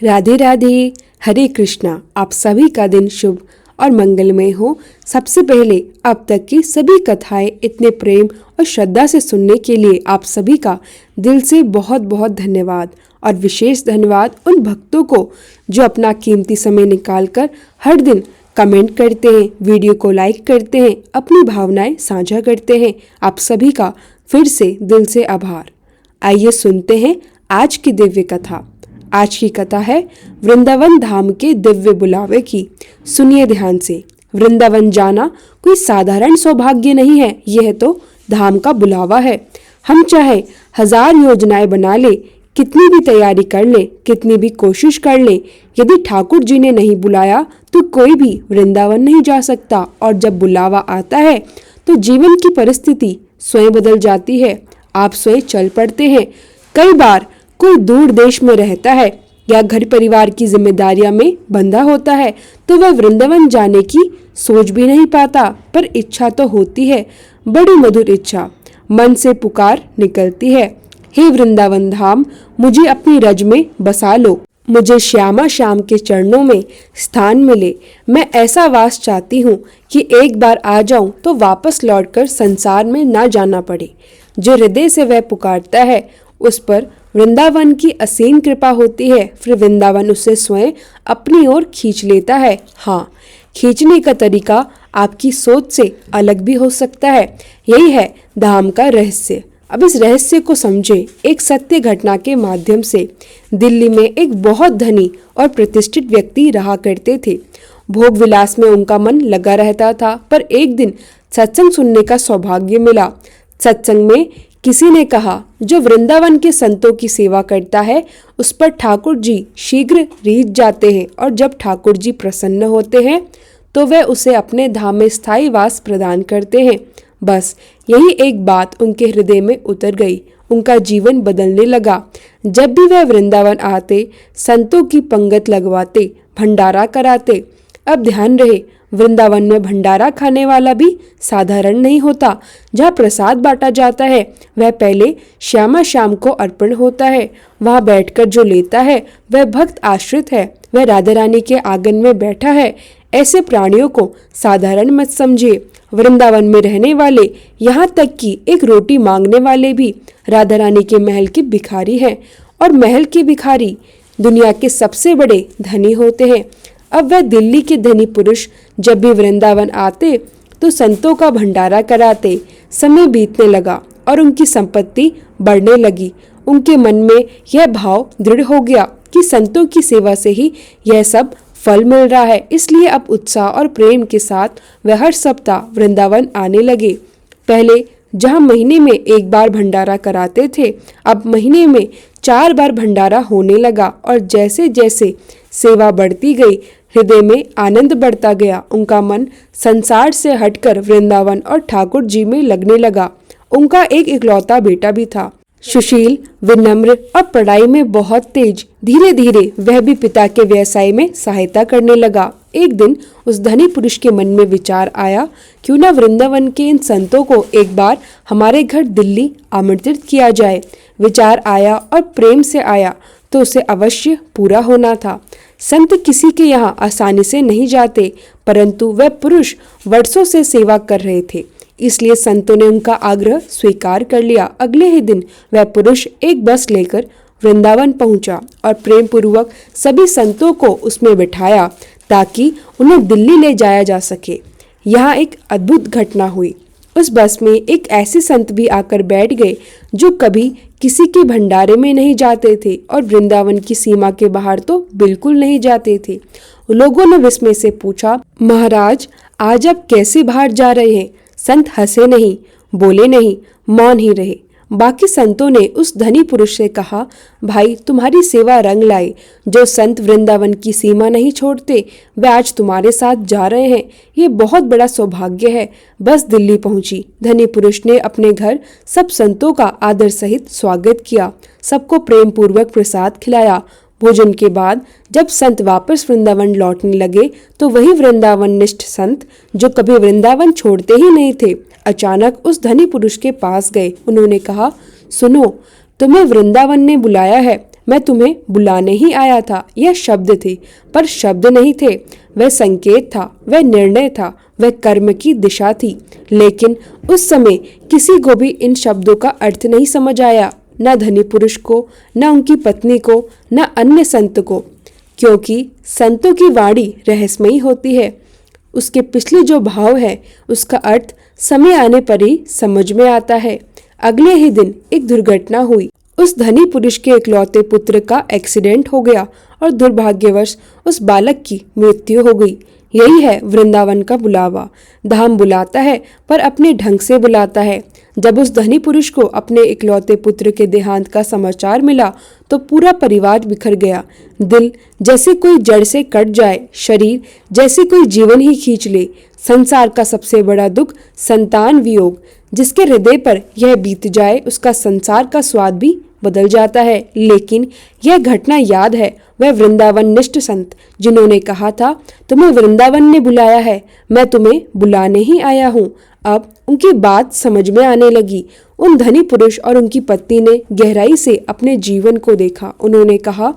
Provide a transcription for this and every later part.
राधे राधे, हरे कृष्णा। आप सभी का दिन शुभ और मंगलमय हो। सबसे पहले अब तक की सभी कथाएं इतने प्रेम और श्रद्धा से सुनने के लिए आप सभी का दिल से बहुत बहुत धन्यवाद। और विशेष धन्यवाद उन भक्तों को जो अपना कीमती समय निकालकर हर दिन कमेंट करते हैं, वीडियो को लाइक करते हैं, अपनी भावनाएं साझा करते हैं। आप सभी का फिर से दिल से आभार। आइए सुनते हैं आज की दिव्य कथा। आज की कथा है वृंदावन धाम के दिव्य बुलावे की। सुनिए ध्यान से। वृंदावन जाना कोई साधारण सौभाग्य नहीं है, यह तो धाम का बुलावा है। हम चाहे हजार योजनाएं बना ले, कितनी भी तैयारी कर ले, कितनी भी कोशिश कर ले, यदि ठाकुर जी ने नहीं बुलाया तो कोई भी वृंदावन नहीं जा सकता। और जब बुलावा आता है तो जीवन की परिस्थिति स्वयं बदल जाती है। आप स्वयं चल पड़ते हैं। कई बार कोई दूर देश में रहता है या घर परिवार की जिम्मेदारियां में बंधा होता है तो वह वृंदावन जाने की सोच भी नहीं पाता, पर इच्छा तो होती है, बड़ी मधुर इच्छा। मन से पुकार निकलती है, हे वृंदावन धाम, मुझे अपनी रज में बसा लो, मुझे श्यामा श्याम के चरणों में स्थान मिले। मैं ऐसा वास चाहती हूँ कि एक बार आ जाऊं तो वापस लौटकर संसार में ना जाना पड़े। जो हृदय से वह पुकारता है उस पर वृंदावन की असीम कृपा होती है। फिर वृंदावन उसे स्वयं अपनी ओर खींच लेता है। हाँ, खींचने का तरीका आपकी सोच से अलग भी हो सकता है। यही है धाम का रहस्य। अब इस रहस्य को समझे एक सत्य घटना के माध्यम से। दिल्ली में एक बहुत धनी और प्रतिष्ठित व्यक्ति रहा करते थे। भोग विलास में उनका मन लगा रहता था, पर एक दिन सत्संग सुनने का सौभाग्य मिला। सत्संग में किसी ने कहा, जो वृंदावन के संतों की सेवा करता है उस पर ठाकुर जी शीघ्र रीझ जाते हैं, और जब ठाकुर जी प्रसन्न होते हैं तो वह उसे अपने धाम में स्थायी वास प्रदान करते हैं। बस यही एक बात उनके हृदय में उतर गई। उनका जीवन बदलने लगा। जब भी वह वृंदावन आते, संतों की पंगत लगवाते, भंडारा कराते। अब ध्यान रहे, वृंदावन में भंडारा खाने वाला भी साधारण नहीं होता। जहाँ प्रसाद बांटा जाता है वह पहले श्यामा श्याम को अर्पण होता है। वहाँ बैठकर जो लेता है वह भक्त आश्रित है, वह राधा रानी के आंगन में बैठा है। ऐसे प्राणियों को साधारण मत समझिए। वृंदावन में रहने वाले, यहाँ तक कि एक रोटी मांगने वाले भी राधा रानी के महल के भिखारी हैं। और महल के भिखारी दुनिया के सबसे बड़े धनी होते हैं। अब वह दिल्ली के धनी पुरुष जब भी वृंदावन आते तो संतों का भंडारा कराते। समय बीतने लगा और उनकी संपत्ति बढ़ने लगी। उनके मन में यह भाव दृढ़ हो गया कि संतों की सेवा से ही यह सब फल मिल रहा है। इसलिए अब उत्साह और प्रेम के साथ वह हर सप्ताह वृंदावन आने लगे। पहले जहां महीने में एक बार भंडारा कराते थे, अब महीने में 4 बार भंडारा होने लगा। और जैसे जैसे सेवा बढ़ती गई, हृदय में आनंद बढ़ता गया। उनका मन संसार से हटकर वृंदावन और ठाकुर जी में लगने लगा। उनका एक इकलौता बेटा भी था, सुशील, विनम्र और पढ़ाई में बहुत तेज। धीरे धीरे वह भी पिता के व्यवसाय में सहायता करने लगा। एक दिन उस धनी पुरुष के मन में विचार आया, क्यों ना वृंदावन के इन संतों को एक बार हमारे घर दिल्ली आमंत्रित किया जाए। विचार आया और प्रेम से आया तो उसे अवश्य पूरा होना था। संत किसी के यहाँ आसानी से नहीं जाते, परंतु वह पुरुष वर्षों से सेवा कर रहे थे, इसलिए संतों ने उनका आग्रह स्वीकार कर लिया। अगले ही दिन वह पुरुष एक बस लेकर वृंदावन पहुंचा और प्रेम पूर्वक सभी संतों को उसमें बिठाया ताकि उन्हें दिल्ली ले जाया जा सके। यहाँ एक अद्भुत घटना हुई। उस बस में एक ऐसे संत भी आकर बैठ गए जो कभी किसी के भंडारे में नहीं जाते थे और वृंदावन की सीमा के बाहर तो बिल्कुल नहीं जाते थे। लोगों ने विस्मय से पूछा, महाराज, आज आप कैसे बाहर जा रहे हैं? संत हंसे नहीं, बोले नहीं, मौन ही रहे। बाकी संतों ने उस धनी पुरुष से कहा, भाई, तुम्हारी सेवा रंग लाई। जो संत वृंदावन की सीमा नहीं छोड़ते वे आज तुम्हारे साथ जा रहे हैं। ये बहुत बड़ा सौभाग्य है। बस दिल्ली पहुंची। धनी पुरुष ने अपने घर सब संतों का आदर सहित स्वागत किया, सबको प्रेम पूर्वक प्रसाद खिलाया। भोजन के बाद जब संत वापस वृंदावन लौटने लगे तो वही वृंदावन निष्ठ संत, जो कभी वृंदावन छोड़ते ही नहीं थे, अचानक उस धनी पुरुष के पास गए। उन्होंने कहा, सुनो, तुम्हें वृंदावन ने बुलाया है। मैं तुम्हें बुलाने ही आया था। यह शब्द थे, पर शब्द नहीं थे। वह संकेत था, वह निर्णय था, वह कर्म की दिशा थी। लेकिन उस समय किसी को भी इन शब्दों का अर्थ नहीं समझ आया, न धनी पुरुष को, न उनकी पत्नी को, न अन्य संत को, क्योंकि संतों की वाणी रहस्यमयी होती है। उसके पिछले जो भाव है उसका अर्थ समय आने पर ही समझ में आता है। अगले ही दिन एक दुर्घटना हुई। उस धनी पुरुष के इकलौते पुत्र का एक्सीडेंट हो गया और दुर्भाग्यवश उस बालक की मृत्यु हो गई। यही है वृंदावन का बुलावा। धाम बुलाता है, पर अपने ढंग से बुलाता है। जब उस धनी पुरुष को अपने इकलौते पुत्र के देहांत का समाचार मिला तो पूरा परिवार बिखर गया। दिल जैसे कोई जड़ से कट जाए, शरीर जैसे कोई जीवन ही खींच ले। संसार का सबसे बड़ा दुख संतान वियोग। जिसके हृदय पर यह बीत जाए उसका संसार का स्वाद भी बदल जाता है। लेकिन यह घटना याद है वह वृंदावन निष्ठ संत जिन्होंने कहा था, तुम्हें वृंदावन ने बुलाया है, मैं तुम्हें बुलाने ही आया हूँ। अब उनकी बात समझ में आने लगी। उन धनी पुरुष और उनकी पत्नी ने गहराई से अपने जीवन को देखा। उन्होंने कहा,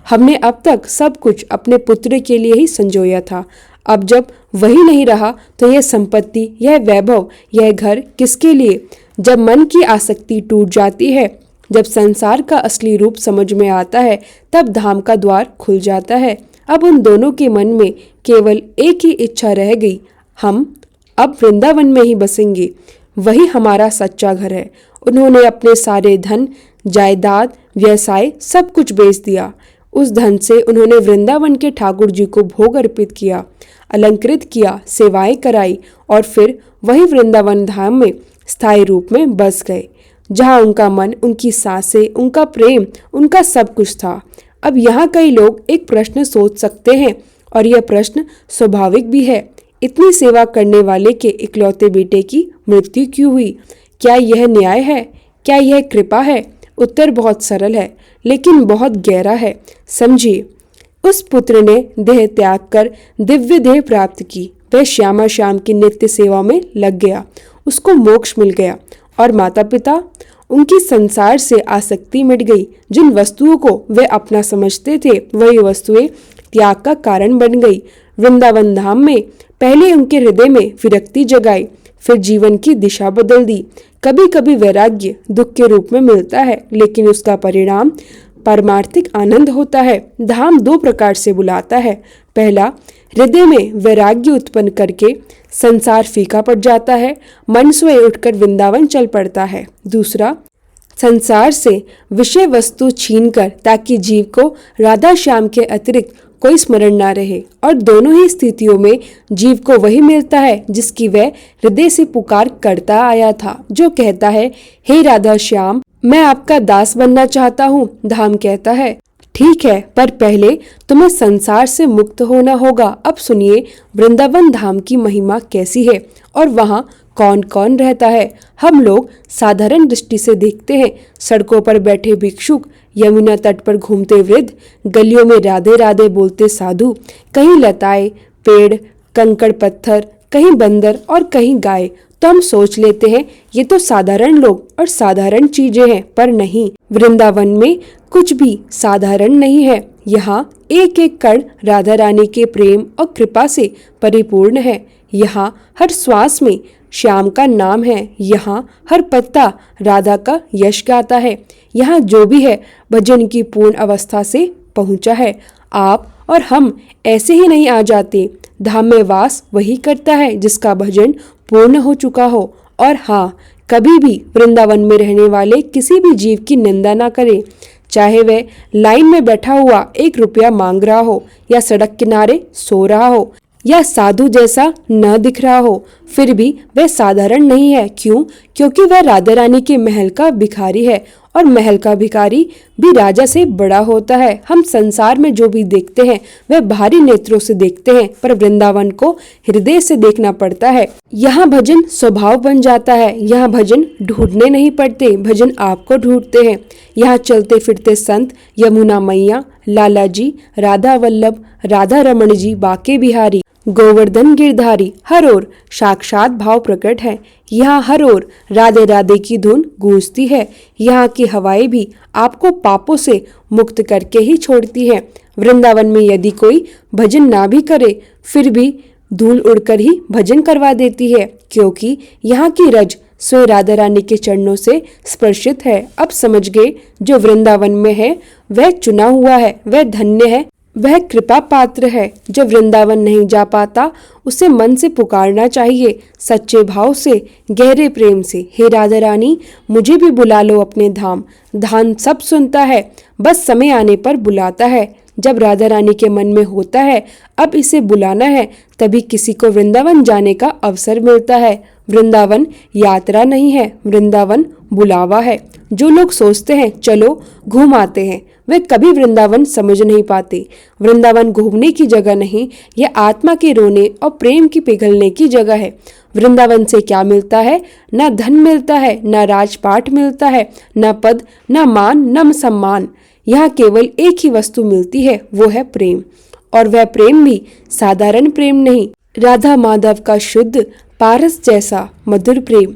हमने अब तक सब कुछ अपने पुत्र के लिए ही संजोया था। अब जब वही नहीं रहा तो यह संपत्ति, यह वैभव, यह घर किसके लिए? जब मन की आसक्ति टूट जाती है, जब संसार का असली रूप समझ में आता है, तब धाम का द्वार खुल जाता है। अब उन दोनों के मन में केवल एक ही इच्छा रह गई, हम अब वृंदावन में ही बसेंगे, वही हमारा सच्चा घर है। उन्होंने अपने सारे धन, जायदाद, व्यवसाय सब कुछ बेच दिया। उस धन से उन्होंने वृंदावन के ठाकुर जी को भोग अर्पित किया, अलंकृत किया, सेवाएं कराई और फिर वही वृंदावन धाम में स्थायी रूप में बस गए, जहाँ उनका मन, उनकी सांसें, उनका प्रेम, उनका सब कुछ था। अब यहाँ कई लोग एक प्रश्न सोच सकते हैं और यह प्रश्न स्वाभाविक भी है, इतनी सेवा करने वाले के इकलौते बेटे की मृत्यु क्यों हुई? क्या यह न्याय है? क्या यह कृपा है? उत्तर बहुत सरल है लेकिन बहुत गहरा है। समझिए, उस पुत्र ने देह त्याग कर दिव्य देह प्राप्त की। वह श्यामा श्याम की नित्य सेवा में लग गया, उसको मोक्ष मिल गया। और माता पिता, उनकी संसार से आसक्ति मिट गई। जिन वस्तुओं को वे अपना समझते थे वही वस्तुएं त्याग का कारण बन गई। वृंदावन धाम में पहले उनके हृदय में विरक्ति जगाई, फिर जीवन की दिशा बदल दी। कभी कभी वैराग्य दुख के रूप में मिलता है, लेकिन उसका परिणाम पारमार्थिक आनंद होता है। धाम दो प्रकार से बुलाता है। पहला, हृदय में वैराग्य उत्पन्न करके संसार फीका पड़ जाता है, मन स्वयं उठकर वृंदावन चल पड़ता है। दूसरा, संसार से विषय वस्तु छीनकर, ताकि जीव को राधा श्याम के अतिरिक्त कोई स्मरण ना रहे। और दोनों ही स्थितियों में जीव को वही मिलता है जिसकी वह हृदय से पुकार करता आया था, जो कहता है, हे राधा श्याम, मैं आपका दास बनना चाहता हूँ। धाम कहता है, ठीक है, पर पहले तुम्हें संसार से मुक्त होना होगा। अब सुनिए वृंदावन धाम की महिमा कैसी है और वहाँ कौन कौन रहता है। हम लोग साधारण दृष्टि से देखते हैं, सड़कों पर बैठे भिक्षुक, यमुना तट पर घूमते वृद्ध, गलियों में राधे राधे बोलते साधु, कहीं लताएं, पेड़, कंकड़ पत्थर, कहीं बंदर और कहीं गाय। तो हम सोच लेते हैं ये तो साधारण लोग और साधारण चीजें हैं, पर नहीं, वृंदावन में कुछ भी साधारण नहीं है। यहाँ एक एक कण राधा रानी के प्रेम और कृपा से परिपूर्ण है। यहाँ हर श्वास में श्याम का नाम है। यहाँ हर पत्ता राधा का यश गाता है। यहाँ जो भी है भजन की पूर्ण अवस्था से पहुँचा है। आप और हम ऐसे ही नहीं आ जाते। धाम में वास वही करता है जिसका भजन पूर्ण हो चुका हो। और हाँ, कभी भी वृंदावन में रहने वाले किसी भी जीव की निंदा ना करें, चाहे वह लाइन में बैठा हुआ 1 रुपया मांग रहा हो, या सड़क किनारे सो रहा हो, या साधु जैसा न दिख रहा हो, फिर भी वह साधारण नहीं है। क्यों? क्योंकि वह राधा रानी के महल का भिखारी है, और महल का भिखारी भी राजा से बड़ा होता है। हम संसार में जो भी देखते हैं वह बाहरी नेत्रों से देखते हैं, पर वृंदावन को हृदय से देखना पड़ता है। यहाँ भजन स्वभाव बन जाता है। यहाँ भजन ढूंढने नहीं पड़ते, भजन आपको ढूंढते हैं। यहाँ चलते फिरते संत, यमुना मैया, लाला जी, राधा वल्लभ, राधा रमण जी, बाके बिहारी, गोवर्धन गिरधारी हर ओर साक्षात भाव प्रकट है। यहाँ हर ओर राधे राधे की धुन गूंजती है। यहाँ की हवाएं भी आपको पापों से मुक्त करके ही छोड़ती है। वृंदावन में यदि कोई भजन ना भी करे फिर भी धूल उड़कर ही भजन करवा देती है, क्योंकि यहाँ की रज स्वयं राधा रानी के चरणों से स्पर्शित है। अब समझ गए, जो वृंदावन में है वह चुना हुआ है, वह धन्य है, वह कृपा पात्र है। जो वृंदावन नहीं जा पाता उसे मन से पुकारना चाहिए, सच्चे भाव से, गहरे प्रेम से। हे राधा रानी, मुझे भी बुला लो अपने धाम। धाम सब सुनता है, बस समय आने पर बुलाता है। जब राधा रानी के मन में होता है अब इसे बुलाना है, तभी किसी को वृंदावन जाने का अवसर मिलता है। वृंदावन यात्रा नहीं है, वृंदावन बुलावा है। जो लोग सोचते हैं चलो घूम आते हैं, वे कभी वृंदावन समझ नहीं पाते। वृंदावन घूमने की जगह नहीं, यह आत्मा के रोने और प्रेम की पिघलने की जगह है। वृंदावन से क्या मिलता है? न धन मिलता है, न राजपाट मिलता है, न पद, न मान, न सम्मान। यहाँ केवल एक ही वस्तु मिलती है, वो है प्रेम। और वह प्रेम भी साधारण प्रेम नहीं, राधा माधव का शुद्ध पारस जैसा मधुर प्रेम।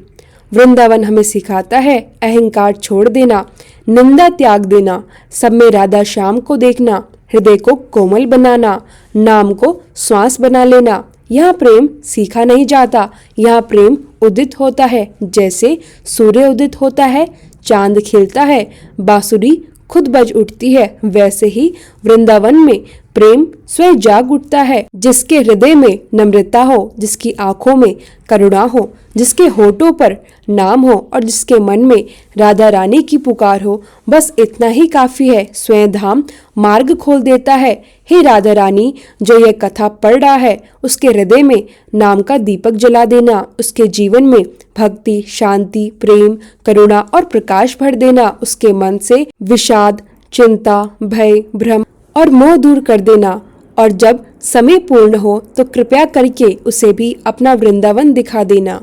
वृंदावन हमें सिखाता है अहंकार छोड़ देना, निंदा त्याग देना, सब में राधा श्याम को देखना, हृदय को कोमल बनाना, नाम को श्वास बना लेना। यहाँ प्रेम सीखा नहीं जाता, यहाँ प्रेम उदित होता है। जैसे सूर्य उदित होता है, चांद खिलता है, बांसुरी खुद बज उठती है, वैसे ही वृंदावन में प्रेम स्वयं जाग उठता है। जिसके हृदय में नम्रता हो, जिसकी आंखों में करुणा हो, जिसके होठों पर नाम हो और जिसके मन में राधा रानी की पुकार हो, बस इतना ही काफी है। स्वयं धाम मार्ग खोल देता है। हे राधा रानी, जो यह कथा पढ़ रहा है उसके हृदय में नाम का दीपक जला देना, उसके जीवन में भक्ति, शांति, प्रेम, करुणा और प्रकाश भर देना, उसके मन से विषाद, चिंता, भय, भ्रम और मोह दूर कर देना। और जब समय पूर्ण हो तो कृपया करके उसे भी अपना वृंदावन दिखा देना।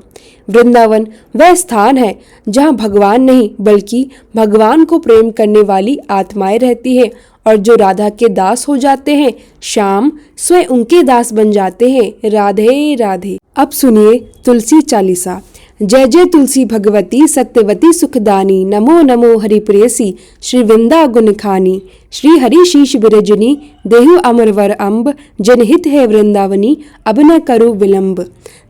वृंदावन वह स्थान है जहाँ भगवान नहीं बल्कि भगवान को प्रेम करने वाली आत्माएं रहती है, और जो राधा के दास हो जाते हैं, श्याम स्वयं उनके दास बन जाते हैं। राधे राधे। अब सुनिए तुलसी चालीसा। जय जय तुलसी भगवती सत्यवती सुखदानी, नमो नमो हरि प्रेयसी श्री वृंदा गुण खानी। श्री हरि शीश बिरजनी देहु अमरवर अम्ब, जनहित है वृंदावनी अब न करो विलंब।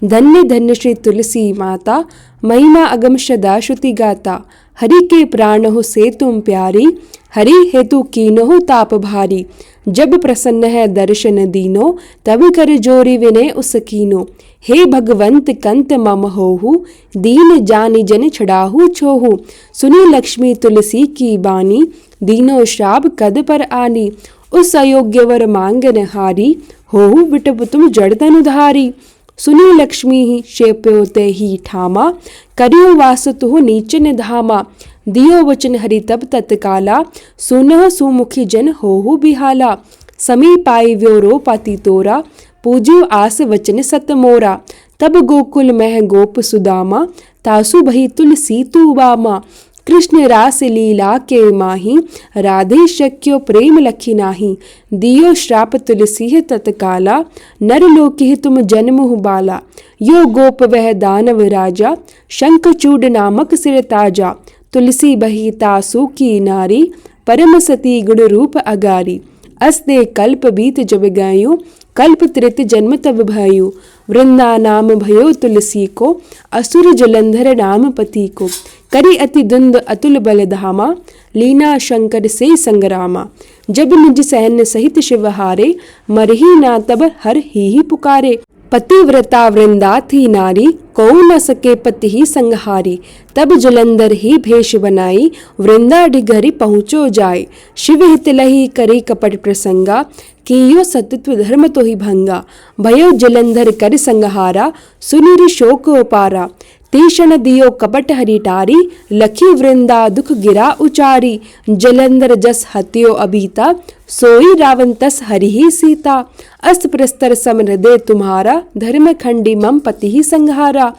धन्य धन्य श्री तुलसी माता, महिमा अगम सदा श्रुति गाता। हरि के प्राण हो से तुम प्यारी, हरि हेतु कीनो हो ताप भारी। जब प्रसन्न है दर्शन दीनो, तब कर जोरी विनय उस कीनो। हे भगवंत कंत मम होहु, दीन जानि जन छड़ाहु छोहु। सुनी लक्ष्मी तुलसी की बानी, दीनो श्राप कद पर आनी। उस अयोग्य वर मांगन हारी, होहु विटप तुम जड़ तनुधारी। सुनी लक्ष्मी ही शेप्योते ही ठामा, करियो वास तुह नीचन धामा। दियो वचन हरि तब तत्काला, सुनह सुमुखी जन होहु बिहाला। समीप आई व्योरो पाति तोरा, पूज्यो आस वचन सत मोरा। तब गोकुल मह गोप सुदामा, तासु भई तुलसी तू बामा। कृष्ण रास लीला के माही, राधे शक्यो प्रेम लखी नाही। दियो श्राप तुलसी तत्काला, नर लोकी तुम जन्म बाला। यो गोप वह दानव राजा, शंखचूड नामक सिर ताजा। तुलसी बही तासु की नारी, परम सती गुण रूप अगारी। अस्ते कल्प बीत जब गयो, कल्प त्रित जन्म तब भयो। वृंदा नाम भयो तुलसी को, असुर जलंधर नाम पति को। करी अति दुंद अतुल बल धामा, लीना शंकर से संग्रामा। जब निज सैन्य सहित शिव हारे, मरही ना तब हर ही पुकारे। पतिव्रता वृंदा थी नारी, को न सके पति ही संहारी। तब जलंधर ही भेष बनाई, वृंदा डिघरी पहुँचो जाए। शिव हित लही करी कपट प्रसंगा, कियो सतत्व धर्म तो ही भंगा। भयो जलंधर कर संहारा, सुनिर शोक पारा। तीषण दियो कपट हरि टारी, लखी वृंदा दुख गिरा उचारी। जलंधर जस हत्यो अबीता, सोई रावण तस हरि ही सीता। अस्त प्रस्तर सम हृदय तुम्हारा, धर्म खंडी मम पति ही संहारा।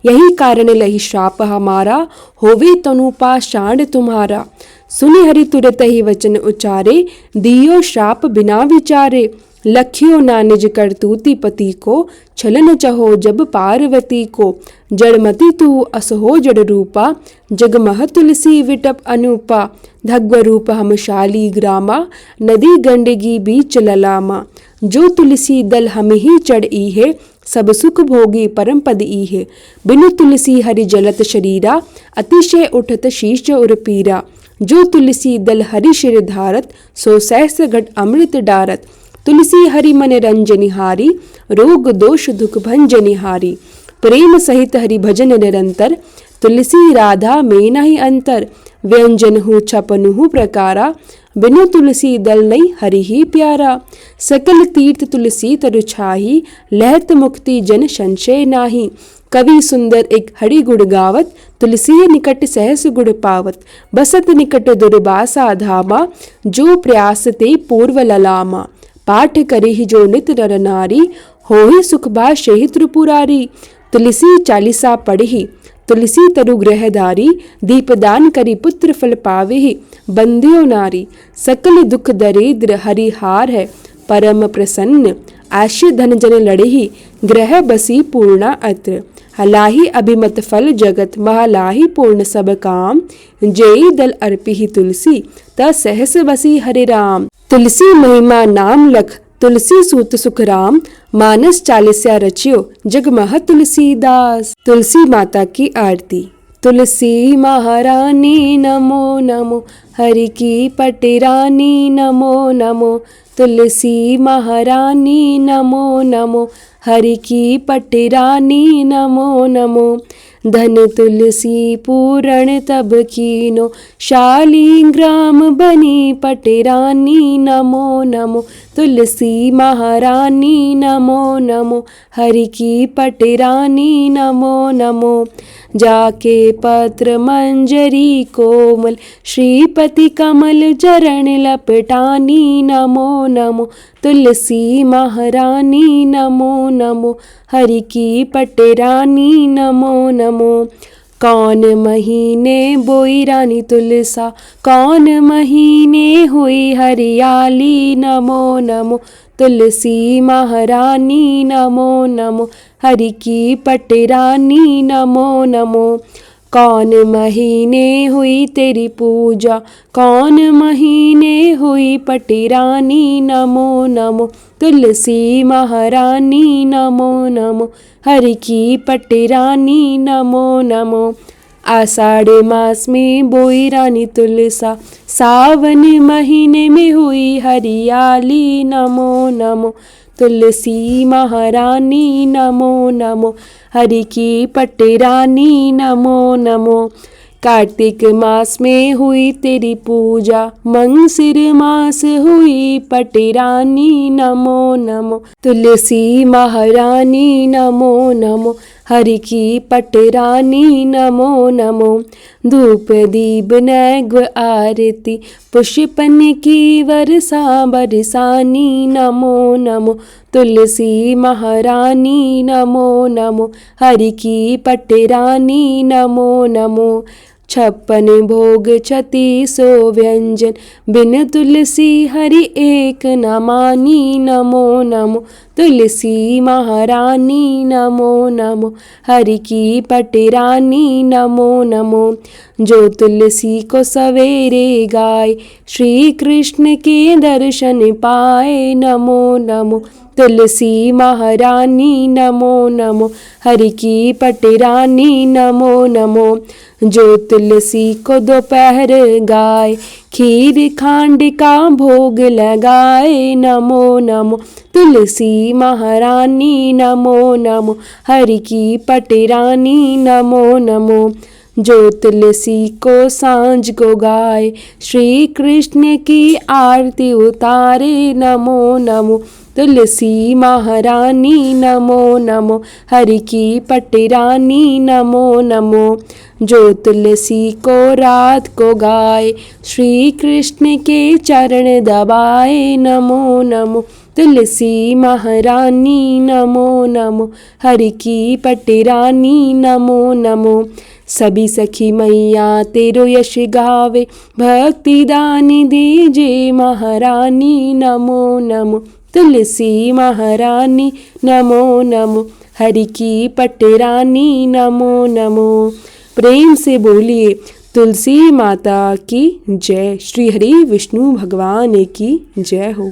यही कारण लही श्राप हमारा, होवे तनुपा शांड तुम्हारा। सुनि हरि तुरत ही वचन उचारे, दियो श्राप बिना विचारे। लखियो ना निज करतूति पति को, छलन चहो जब पार्वती को। जड़मति तू असहो जड़ रूपा, जगमह तुलसी विटप अनूपा। धग्व रूप हम शाली ग्रामा, नदी गंडगी बीच ललामा। जो तुलसी दल हम ही चढ़ है, सब सुख भोगी परम पद है। बिनु तुलसी हरि जलत शरीरा, अतिशय उठत शीश उर पीरा। जो तुलसी दल हरि शिर धारत, सो सहस्र घट अमृत डारत। तुलसी हरि मन रंजनिहारी, रोग दोष दुख भंजनिहारी। प्रेम सहित हरि भजन निरंतर, तुलसी राधा में नहीं अंतर। व्यंजन हूँ छपनु प्रकारा, बिनु तुलसी दल नहीं हरि ही प्यारा। सकल तीर्थ तुलसी तरु छाही, लहत मुक्ति जन संशय नाही। कवि सुंदर एक हरि गुण गावत, तुलसी निकट सहस गुण पावत। बसत निकट दुर्बासा धामा, जो प्रयास ते पूर्व ललामा। पाठ करी जो नित नर नारी, होहि सुख भाषहि त्रिपुरारी। तुलसी चालीसा पढ़ी, तुलसी तरु ग्रहधारी। दीपदान करी पुत्र फल पावेहि, बंध्यो नारी। सकल दुख दरिद्र हरिहार है, परम प्रसन्न। आश्य धन जन लड़ही, ग्रह बसी पूर्णा अत्र। हलाही अभिमत फल जगत, महलाही पूर्ण सब काम। जेई दल अर्पिहि तुलसी, त सहस बसी हरि राम। तुलसी महिमा नाम लख, तुलसी सूत सुख राम। मानस चालीसा रचियो, जगमह तुलसीदास। तुलसी माता की आरती। तुलसी महारानी नमो नमो, हरि की पटिरानी नमो नमो। तुलसी महारानी नमो नमो, हरि की पटिरानी नमो नमो। धन तुलसी पूरण तब कीनो, शालीग्राम बनी पटिरानी नमो नमो। तुलसी महारानी नमो नमो, हरि की पटिरानी नमो नमो। जाके पत्र मंजरी कोमल, श्रीपति कमल चरण लपटानी नमो नमो। तुलसी महारानी नमो नमो, हरि की पटिरानी नमो नमो। कौन महीने बोई रानी तुलसा, कौन महीने हुई हरियाली नमो नमो। तुलसी महारानी नमो नमो, हरि की पटिरानी नमो नमो। कौन महीने हुई तेरी पूजा, कौन महीने हुई पटिरानी नमो नमो। तुलसी महारानी नमो नमो, हरि की पटिरानी नमो नमो। आषाढ़ मास में बोई रानी तुलसा, सावन महीने में हुई हरियाली नमो नमो। तुलसी महारानी नमो नमो, हरि की पटिरानी नमो नमो। कार्तिक मास में हुई तेरी पूजा, मंगसिर मास हुई पटिरानी नमो नमो। तुलसी महारानी नमो नमो, हरि की पटिरानी नमो नमो। धूप दीप नैग्व आरती, पुष्पन की वर्षा बरसानी नमो नमो। तुलसी महारानी नमो नमो, हरि की पटिरानी नमो नमो। 56 भोग 36 व्यंजन, बिन तुलसी हरि एक न मानी नमो नमो। तुलसी महारानी नमो नमो, हरि की पटिरानी नमो नमो। जो तुलसी को सवेरे गाए, श्री कृष्ण के दर्शन पाए नमो नमो। तुलसी महारानी नमो नमो, हरि की पटिरानी नमो नमो। जो तुलसी को दोपहर गाए, खीर खांड का भोग लगाए नमो नमो। तुलसी महारानी नमो नमो, हरि की पटिरानी नमो नमो। जो तुलसी को सांझ को गाए, श्री कृष्ण की आरती उतारे नमो नमो। तुलसी महारानी नमो नमो, हरि की पटिरानी नमो नमो। जो तुलसी को रात को गाए, श्री कृष्ण के चरण दबाए नमो नमो। तुलसी महारानी नमो नमो, हरि की पटिरानी नमो नमो। सभी सखी मैया तेरो यश गावे, भक्ति दान दीजे महारानी नमो नमो। तुलसी महारानी नमो नमो, हरि की पटरानी नमो नमो। प्रेम से बोलिए तुलसी माता की जय। श्री हरि विष्णु भगवान की जय हो।